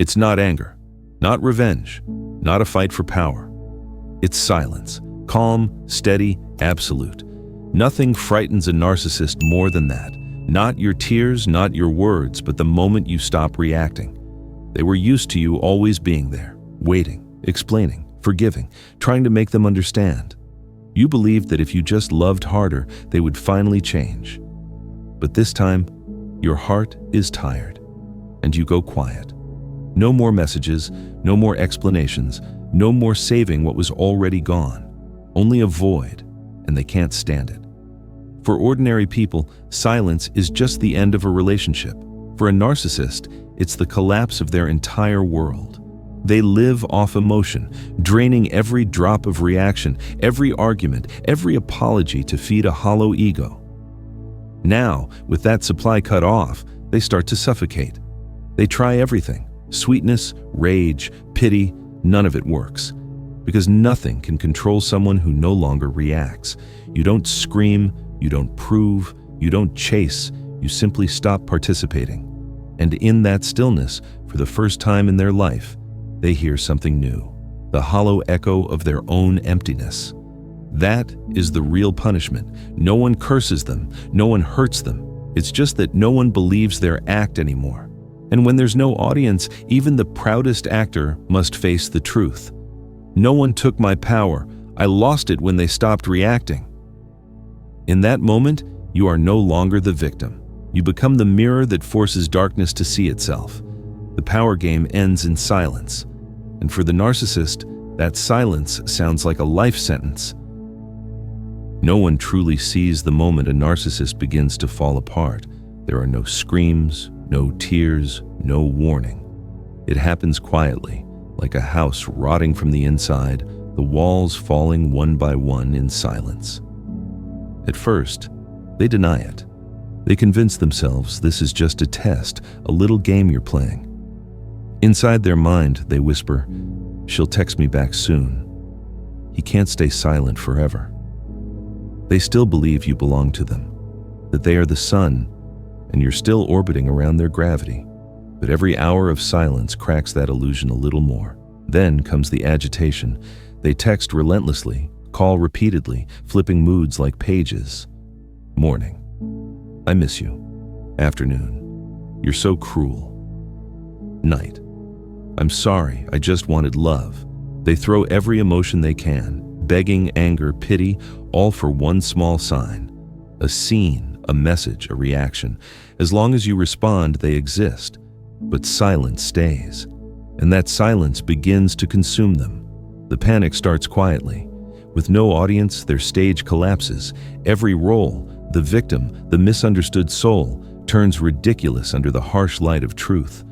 It's not anger, not revenge, not a fight for power. It's silence, calm, steady, absolute. Nothing frightens a narcissist more than that. Not your tears, not your words, but the moment you stop reacting. They were used to you always being there, waiting, explaining, forgiving, trying to make them understand. You believed that if you just loved harder, they would finally change. But this time, your heart is tired, and you go quiet. No more messages, no more explanations, no more saving what was already gone. Only a void, and they can't stand it. For ordinary people, silence is just the end of a relationship. For a narcissist, it's the collapse of their entire world. They live off emotion, draining every drop of reaction, every argument, every apology to feed a hollow ego. Now, with that supply cut off, they start to suffocate. They try everything: sweetness, rage, pity. None of it works. Because nothing can control someone who no longer reacts. You don't scream, you don't prove, you don't chase, you simply stop participating. And in that stillness, for the first time in their life, they hear something new, the hollow echo of their own emptiness. That is the real punishment. No one curses them, no one hurts them. It's just that no one believes their act anymore. And when there's no audience, even the proudest actor must face the truth. No one took my power. I lost it when they stopped reacting. In that moment, you are no longer the victim. You become the mirror that forces darkness to see itself. The power game ends in silence. And for the narcissist, that silence sounds like a life sentence. No one truly sees the moment a narcissist begins to fall apart. There are no screams, no tears, no warning. It happens quietly, like a house rotting from the inside, the walls falling one by one in silence. At first, they deny it. They convince themselves this is just a test, a little game you're playing. Inside their mind, they whisper, "She'll text me back soon." He can't stay silent forever. They still believe you belong to them, that they are the sun, and you're still orbiting around their gravity. But every hour of silence cracks that illusion a little more. Then comes the agitation. They text relentlessly, call repeatedly, flipping moods like pages. Morning. I miss you. Afternoon. You're so cruel. Night. I'm sorry, I just wanted love. They throw every emotion they can, begging, anger, pity, all for one small sign. A scene, a message, a reaction. As long as you respond, they exist. But silence stays. And that silence begins to consume them. The panic starts quietly. With no audience, their stage collapses. Every role, the victim, the misunderstood soul, turns ridiculous under the harsh light of truth.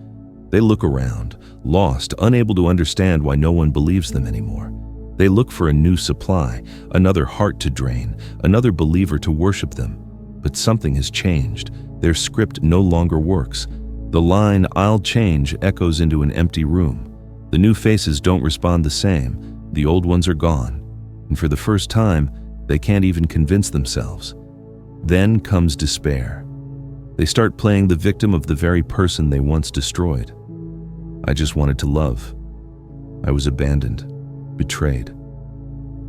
They look around, lost, unable to understand why no one believes them anymore. They look for a new supply, another heart to drain, another believer to worship them. But something has changed. Their script no longer works. The line, "I'll change," echoes into an empty room. The new faces don't respond the same. The old ones are gone. And for the first time, they can't even convince themselves. Then comes despair. They start playing the victim of the very person they once destroyed. I just wanted to love. I was abandoned, betrayed.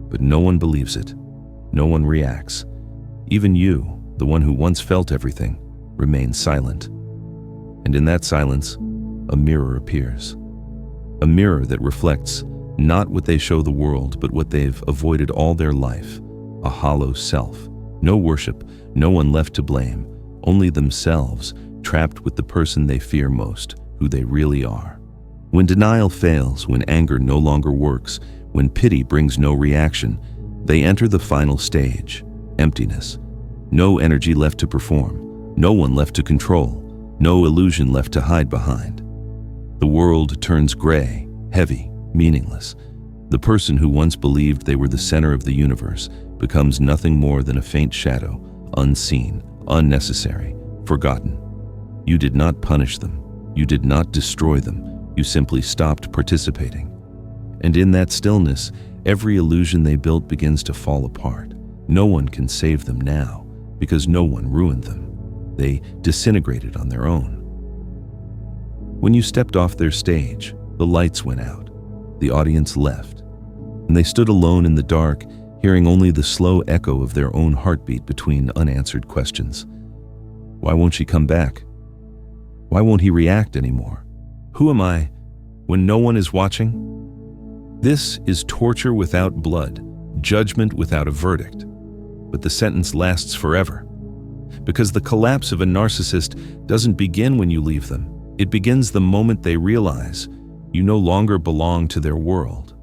But no one believes it. No one reacts. Even you, the one who once felt everything, remains silent. And in that silence, a mirror appears. A mirror that reflects not what they show the world, but what they've avoided all their life. A hollow self. No worship, no one left to blame. Only themselves, trapped with the person they fear most, who they really are. When denial fails, when anger no longer works, when pity brings no reaction, they enter the final stage, emptiness. No energy left to perform, no one left to control, no illusion left to hide behind. The world turns gray, heavy, meaningless. The person who once believed they were the center of the universe becomes nothing more than a faint shadow, unseen, unnecessary, forgotten. You did not punish them. You did not destroy them. You simply stopped participating. And in that stillness, every illusion they built begins to fall apart. No one can save them now, because no one ruined them. They disintegrated on their own. When you stepped off their stage, the lights went out. The audience left, and they stood alone in the dark, hearing only the slow echo of their own heartbeat between unanswered questions. Why won't she come back? Why won't he react anymore? Who am I when no one is watching? This is torture without blood, judgment without a verdict. But the sentence lasts forever. Because the collapse of a narcissist doesn't begin when you leave them. It begins the moment they realize you no longer belong to their world.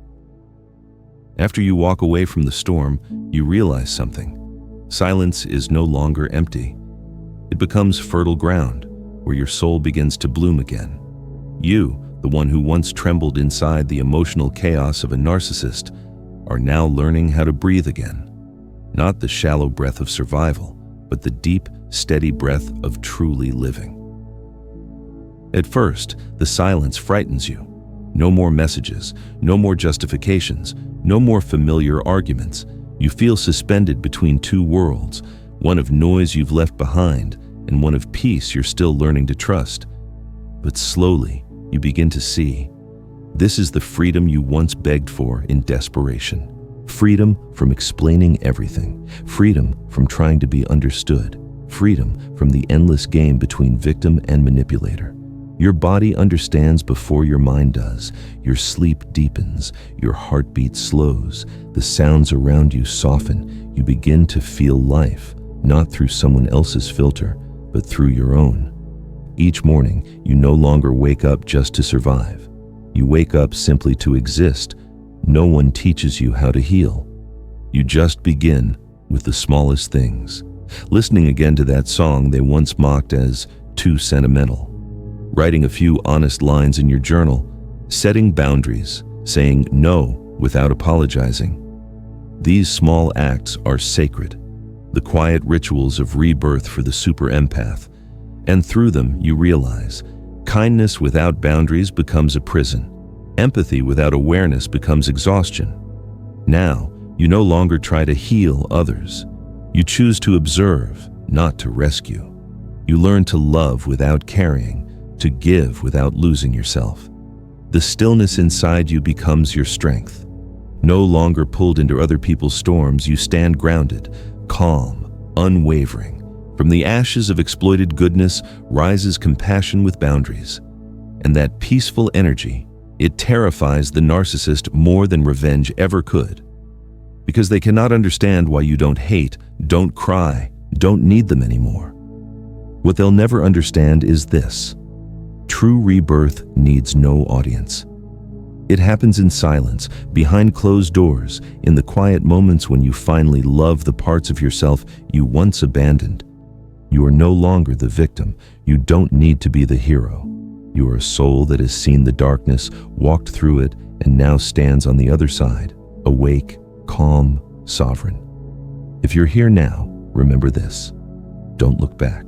After you walk away from the storm, you realize something. Silence is no longer empty. It becomes fertile ground, where your soul begins to bloom again. You, the one who once trembled inside the emotional chaos of a narcissist, are now learning how to breathe again. Not the shallow breath of survival, but the deep, steady breath of truly living. At first, the silence frightens you. No more messages, no more justifications, no more familiar arguments. You feel suspended between two worlds, one of noise you've left behind and one of peace you're still learning to trust. But slowly, you begin to see. This is the freedom you once begged for in desperation. Freedom from explaining everything. Freedom from trying to be understood. Freedom from the endless game between victim and manipulator. Your body understands before your mind does. Your sleep deepens. Your heartbeat slows. The sounds around you soften. You begin to feel life, not through someone else's filter, but through your own. Each morning, you no longer wake up just to survive. You wake up simply to exist. No one teaches you how to heal. You just begin with the smallest things. Listening again to that song they once mocked as too sentimental. Writing a few honest lines in your journal. Setting boundaries. Saying no without apologizing. These small acts are sacred. The quiet rituals of rebirth for the super empath. And through them, you realize kindness without boundaries becomes a prison. Empathy without awareness becomes exhaustion. Now, you no longer try to heal others. You choose to observe, not to rescue. You learn to love without carrying, to give without losing yourself. The stillness inside you becomes your strength. No longer pulled into other people's storms, you stand grounded, calm, unwavering. From the ashes of exploited goodness rises compassion with boundaries. And that peaceful energy, it terrifies the narcissist more than revenge ever could. Because they cannot understand why you don't hate, don't cry, don't need them anymore. What they'll never understand is this. True rebirth needs no audience. It happens in silence, behind closed doors, in the quiet moments when you finally love the parts of yourself you once abandoned. You are no longer the victim. You don't need to be the hero. You are a soul that has seen the darkness, walked through it, and now stands on the other side, awake, calm, sovereign. If you're here now, remember this. Don't look back.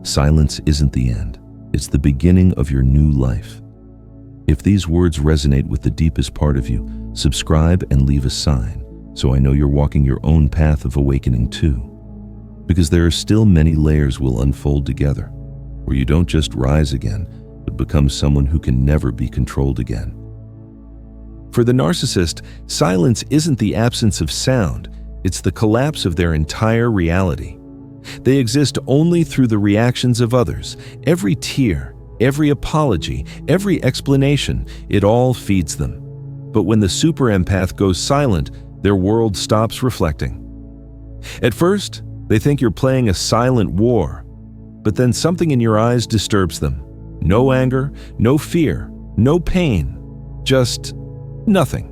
Silence isn't the end. It's the beginning of your new life. If these words resonate with the deepest part of you, subscribe and leave a sign, so I know you're walking your own path of awakening too. Because there are still many layers will unfold together, where you don't just rise again, but become someone who can never be controlled again. For the narcissist, silence isn't the absence of sound, it's the collapse of their entire reality. They exist only through the reactions of others. Every tear, every apology, every explanation, it all feeds them. But when the super empath goes silent, their world stops reflecting. At first, they think you're playing a silent war, but then something in your eyes disturbs them. No anger, no fear, no pain, just nothing.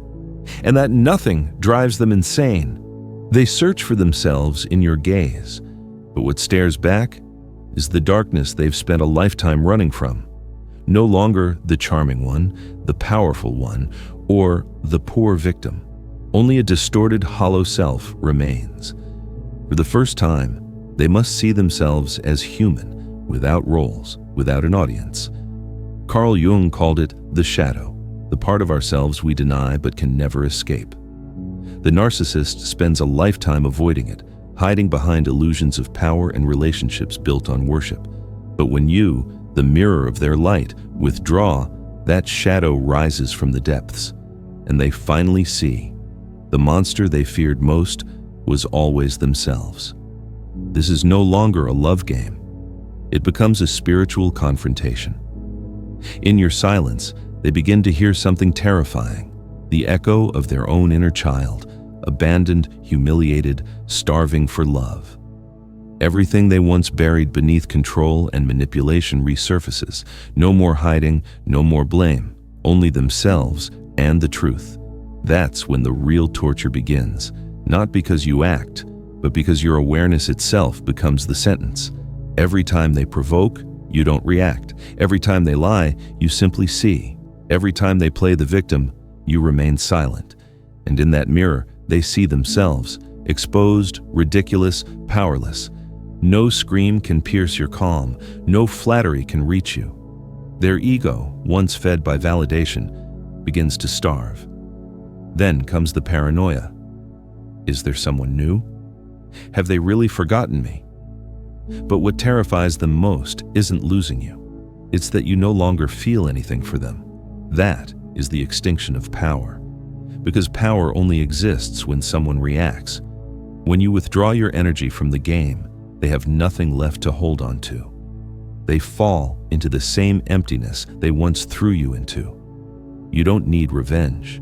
And that nothing drives them insane. They search for themselves in your gaze, but what stares back is the darkness they've spent a lifetime running from. No longer the charming one, the powerful one, or the poor victim. Only a distorted, hollow self remains. For the first time, they must see themselves as human, without roles, without an audience. Carl Jung called it the shadow, the part of ourselves we deny but can never escape. The narcissist spends a lifetime avoiding it, hiding behind illusions of power and relationships built on worship. But when you, the mirror of their light. Withdraw, that shadow rises from the depths, and they finally see the monster they feared most was always themselves. This is no longer a love game. It becomes a spiritual confrontation. In your silence, they begin to hear something terrifying, the echo of their own inner child, abandoned, humiliated, starving for love. Everything they once buried beneath control and manipulation resurfaces. No more hiding, no more blame, only themselves and the truth. That's when the real torture begins, not because you act, but because your awareness itself becomes the sentence. Every time they provoke, you don't react. Every time they lie, you simply see. Every time they play the victim, you remain silent. And in that mirror, they see themselves, exposed, ridiculous, powerless. No scream can pierce your calm. No flattery can reach you. Their ego, once fed by validation, begins to starve. Then comes the paranoia. Is there someone new? Have they really forgotten me? But what terrifies them most isn't losing you. It's that you no longer feel anything for them. That is the extinction of power. Because power only exists when someone reacts. When you withdraw your energy from the game, they have nothing left to hold on to. They fall into the same emptiness they once threw you into. You don't need revenge.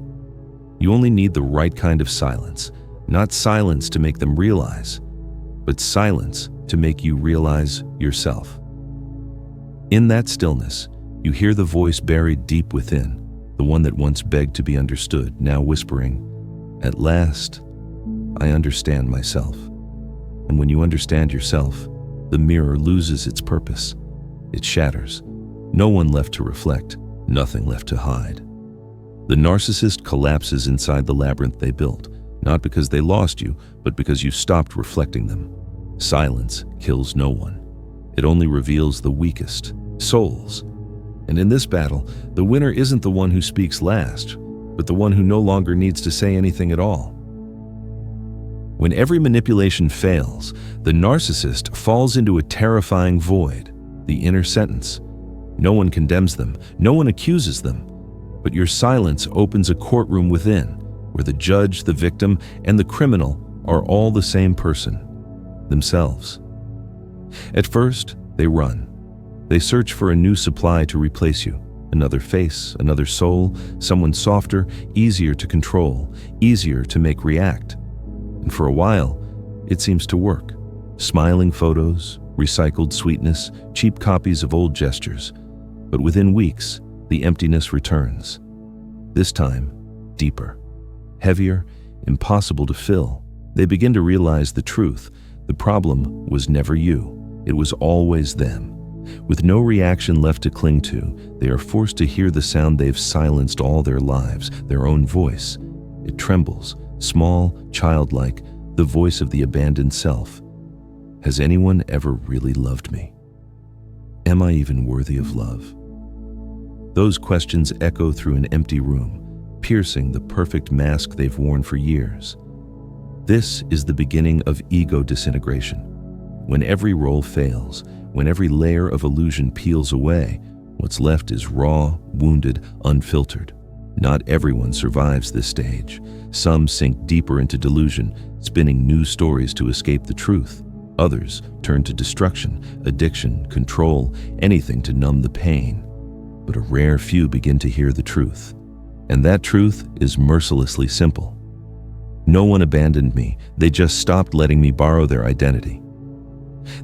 You only need the right kind of silence. Not silence to make them realize, but silence to make you realize yourself. In that stillness, you hear the voice buried deep within, the one that once begged to be understood, now whispering, "At last, I understand myself." And when you understand yourself, the mirror loses its purpose. It shatters. No one left to reflect, nothing left to hide. The narcissist collapses inside the labyrinth they built, not because they lost you, but because you stopped reflecting them. Silence kills no one. It only reveals the weakest, souls. And in this battle, the winner isn't the one who speaks last, but the one who no longer needs to say anything at all. When every manipulation fails, the narcissist falls into a terrifying void, the inner sentence. No one condemns them, no one accuses them, but your silence opens a courtroom within, where the judge, the victim, and the criminal are all the same person, themselves. At first, they run. They search for a new supply to replace you, another face, another soul, someone softer, easier to control, easier to make react. And for a while, it seems to work. Smiling photos, recycled sweetness, cheap copies of old gestures. But within weeks, the emptiness returns. This time, deeper, heavier, impossible to fill. They begin to realize the truth. The problem was never you. It was always them. With no reaction left to cling to, they are forced to hear the sound they've silenced all their lives, their own voice. It trembles, small, childlike, the voice of the abandoned self. Has anyone ever really loved me? Am I even worthy of love? Those questions echo through an empty room, piercing the perfect mask they've worn for years. This is the beginning of ego disintegration. When every role fails, when every layer of illusion peels away, what's left is raw, wounded, unfiltered. Not everyone survives this stage. Some sink deeper into delusion, spinning new stories to escape the truth. Others turn to destruction, addiction, control, anything to numb the pain. But a rare few begin to hear the truth. And that truth is mercilessly simple. No one abandoned me, they just stopped letting me borrow their identity.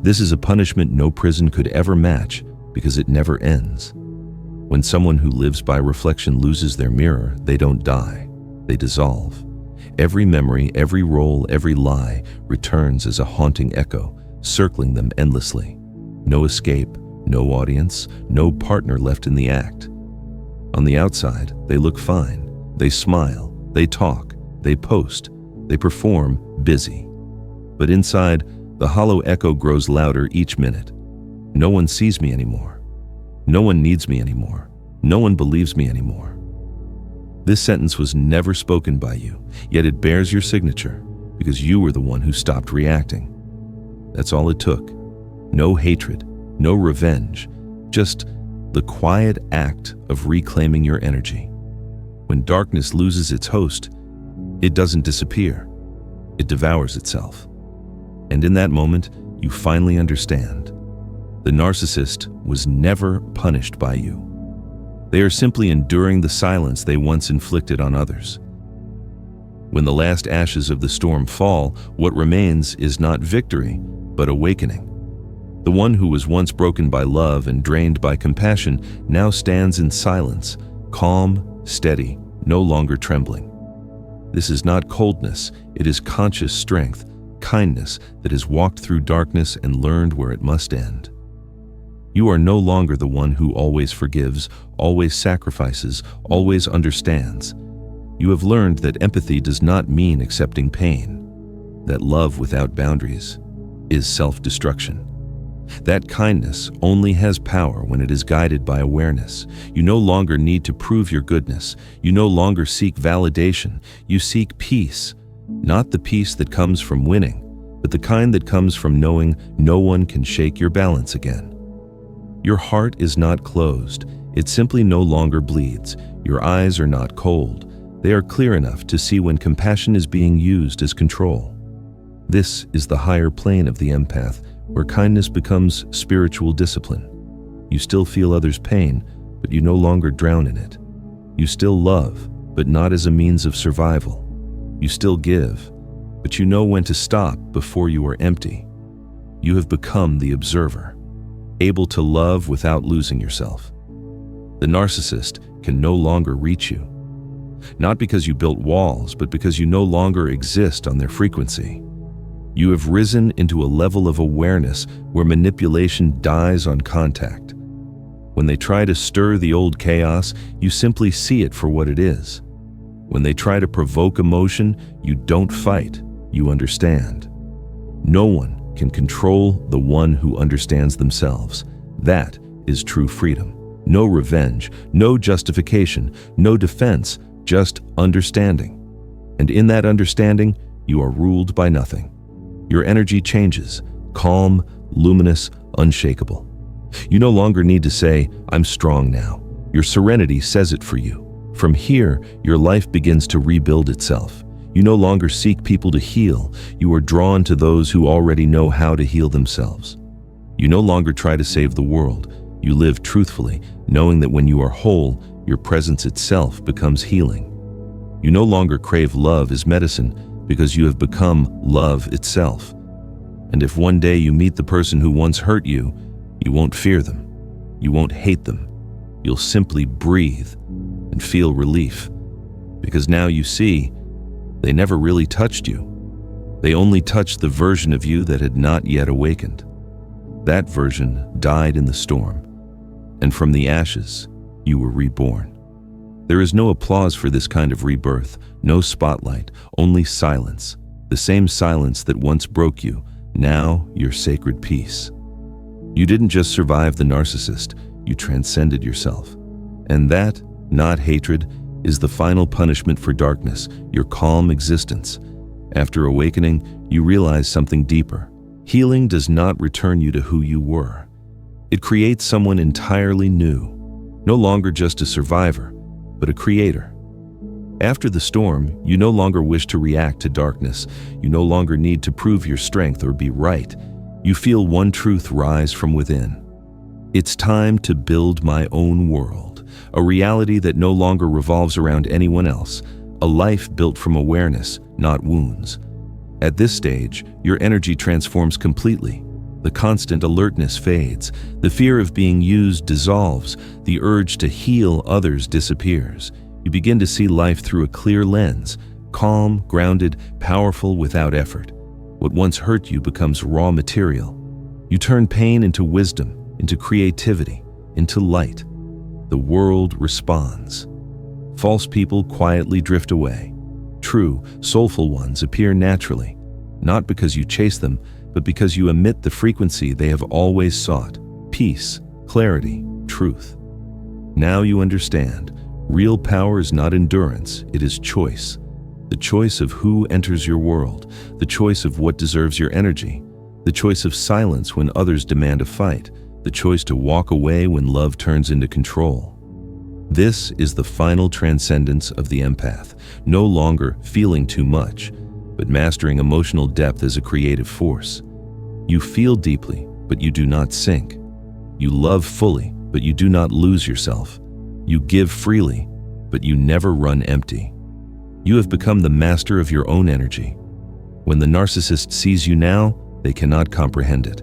This is a punishment no prison could ever match because it never ends. When someone who lives by reflection loses their mirror, they don't die, they dissolve. Every memory, every role, every lie returns as a haunting echo, circling them endlessly. No escape, no audience, no partner left in the act. On the outside, they look fine. They smile, they talk, they post, they perform, busy. But inside, the hollow echo grows louder each minute. No one sees me anymore. No one needs me anymore. No one believes me anymore. This sentence was never spoken by you, yet it bears your signature because you were the one who stopped reacting. That's all it took. No hatred, no revenge, just the quiet act of reclaiming your energy. When darkness loses its host, it doesn't disappear, it devours itself. And in that moment, you finally understand. The narcissist was never punished by you. They are simply enduring the silence they once inflicted on others. When the last ashes of the storm fall, what remains is not victory, but awakening. The one who was once broken by love and drained by compassion now stands in silence, calm, steady, no longer trembling. This is not coldness, it is conscious strength, kindness that has walked through darkness and learned where it must end. You are no longer the one who always forgives, always sacrifices, always understands. You have learned that empathy does not mean accepting pain, that love without boundaries is self-destruction. That kindness only has power when it is guided by awareness. You no longer need to prove your goodness. You no longer seek validation. You seek peace, not the peace that comes from winning, but the kind that comes from knowing no one can shake your balance again. Your heart is not closed. It simply no longer bleeds. Your eyes are not cold. They are clear enough to see when compassion is being used as control. This is the higher plane of the empath, where kindness becomes spiritual discipline. You still feel others' pain, but you no longer drown in it. You still love, but not as a means of survival. You still give, but you know when to stop before you are empty. You have become the observer, able to love without losing yourself. The narcissist can no longer reach you, not because you built walls, but because you no longer exist on their frequency. You have risen into a level of awareness where manipulation dies on contact. When they try to stir the old chaos, you simply see it for what it is. When they try to provoke emotion, you don't fight, you understand. No one can control the one who understands themselves. That is true freedom. No revenge, no justification, no defense, just understanding. And in that understanding, you are ruled by nothing. Your energy changes, calm, luminous, unshakable. You no longer need to say, "I'm strong now." Your serenity says it for you. From here, your life begins to rebuild itself. You no longer seek people to heal. You are drawn to those who already know how to heal themselves. You no longer try to save the world. You live truthfully, knowing that when you are whole, your presence itself becomes healing. You no longer crave love as medicine, because you have become love itself. And if one day you meet the person who once hurt you, you won't fear them. You won't hate them. You'll simply breathe and feel relief. Because now you see, they never really touched you. They only touched the version of you that had not yet awakened. That version died in the storm. And from the ashes, you were reborn. There is no applause for this kind of rebirth, no spotlight, only silence. The same silence that once broke you, now your sacred peace. You didn't just survive the narcissist, you transcended yourself. And that, not hatred, is the final punishment for darkness, your calm existence. After awakening, you realize something deeper. Healing does not return you to who you were. It creates someone entirely new, no longer just a survivor, but a creator. After the storm, you no longer wish to react to darkness. You no longer need to prove your strength or be right. You feel one truth rise from within. It's time to build my own world, a reality that no longer revolves around anyone else, a life built from awareness, not wounds. At this stage, your energy transforms completely. The constant alertness fades. The fear of being used dissolves. The urge to heal others disappears. You begin to see life through a clear lens, calm, grounded, powerful without effort. What once hurt you becomes raw material. You turn pain into wisdom, into creativity, into light. The world responds. False people quietly drift away. True, soulful ones appear naturally, not because you chase them, but because you emit the frequency they have always sought: peace, clarity, truth. Now you understand. Real power is not endurance, it is choice. The choice of who enters your world, the choice of what deserves your energy, the choice of silence when others demand a fight, the choice to walk away when love turns into control. This is the final transcendence of the empath, no longer feeling too much, but mastering emotional depth as a creative force. You feel deeply, but you do not sink. You love fully, but you do not lose yourself. You give freely, but you never run empty. You have become the master of your own energy. When the narcissist sees you now, they cannot comprehend it.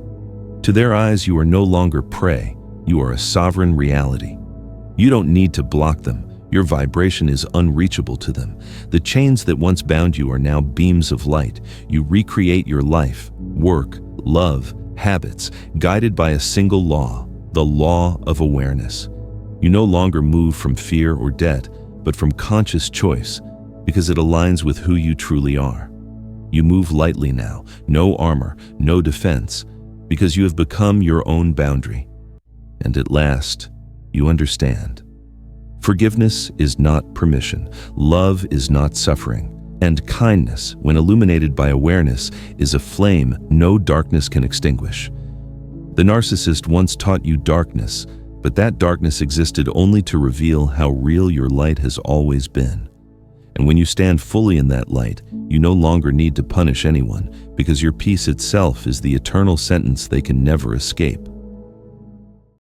To their eyes, you are no longer prey. You are a sovereign reality. You don't need to block them. Your vibration is unreachable to them. The chains that once bound you are now beams of light. You recreate your life, work, love, habits, guided by a single law, the law of awareness. You no longer move from fear or debt, but from conscious choice, because it aligns with who you truly are. You move lightly now, no armor, no defense, because you have become your own boundary. And at last, you understand. Forgiveness is not permission, love is not suffering, and kindness, when illuminated by awareness, is a flame no darkness can extinguish. The narcissist once taught you darkness, but that darkness existed only to reveal how real your light has always been. And when you stand fully in that light, you no longer need to punish anyone, because your peace itself is the eternal sentence they can never escape.